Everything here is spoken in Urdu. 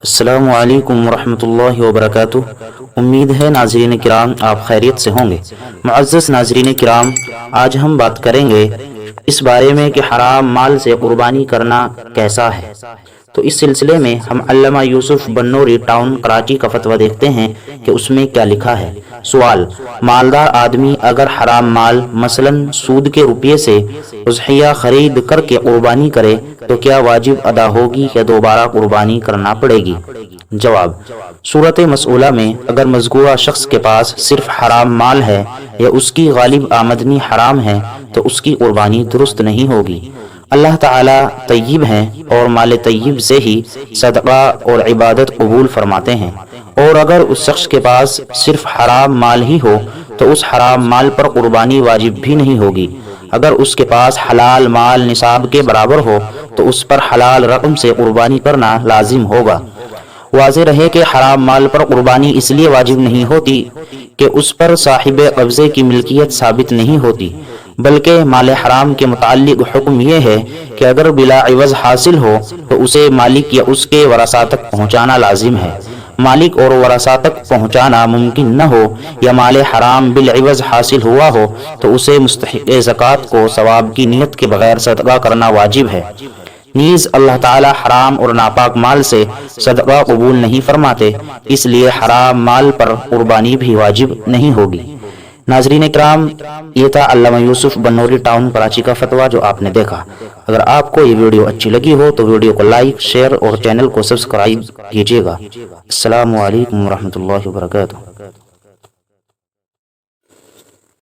السلام علیکم ورحمۃ اللہ وبرکاتہ۔ امید ہے ناظرین کرام آپ خیریت سے ہوں گے۔ معزز ناظرین کرام، آج ہم بات کریں گے اس بارے میں کہ حرام مال سے قربانی کرنا کیسا ہے۔ تو اس سلسلے میں ہم علامہ یوسف بنوری ٹاؤن کراچی کا فتویٰ دیکھتے ہیں کہ اس میں کیا لکھا ہے۔ سوال: مالدار آدمی اگر حرام مال مثلا سود کے روپیے سے اضحیہ خرید کر کے قربانی کرے تو کیا واجب ادا ہوگی یا دوبارہ قربانی کرنا پڑے گی؟ جواب: صورت مسئولہ میں اگر مذکورہ شخص کے پاس صرف حرام مال ہے یا اس کی غالب آمدنی حرام ہے تو اس کی قربانی درست نہیں ہوگی۔ اللہ تعالیٰ طیب ہیں اور مال طیب سے ہی صدقہ اور عبادت قبول فرماتے ہیں، اور اگر اس شخص کے پاس صرف حرام مال ہی ہو تو اس حرام مال پر قربانی واجب بھی نہیں ہوگی۔ اگر اس کے پاس حلال مال نصاب کے برابر ہو تو اس پر حلال رقم سے قربانی کرنا لازم ہوگا۔ واضح رہے کہ حرام مال پر قربانی اس لیے واجب نہیں ہوتی کہ اس پر صاحب قبضے کی ملکیت ثابت نہیں ہوتی، بلکہ مال حرام کے متعلق حکم یہ ہے کہ اگر بلا عوض حاصل ہو تو اسے مالک یا اس کے ورثاء تک پہنچانا لازم ہے۔ مالک اور ورثاء تک پہنچانا ممکن نہ ہو یا مال حرام بالعوض حاصل ہوا ہو تو اسے مستحق زکوٰۃ کو ثواب کی نیت کے بغیر صدقہ کرنا واجب ہے۔ نیز اللہ تعالی حرام اور ناپاک مال سے صدقہ قبول نہیں فرماتے، اس لیے حرام مال پر قربانی بھی واجب نہیں ہوگی۔ ناظرین کرام، یہ تھا علامہ یوسف بنوری ٹاؤن کراچی کا فتویٰ جو آپ نے دیکھا۔ اگر آپ کو یہ ویڈیو اچھی لگی ہو تو ویڈیو کو لائک، شیئر اور چینل کو سبسکرائب کیجیے گا۔ السلام علیکم ورحمۃ اللہ وبرکاتہ۔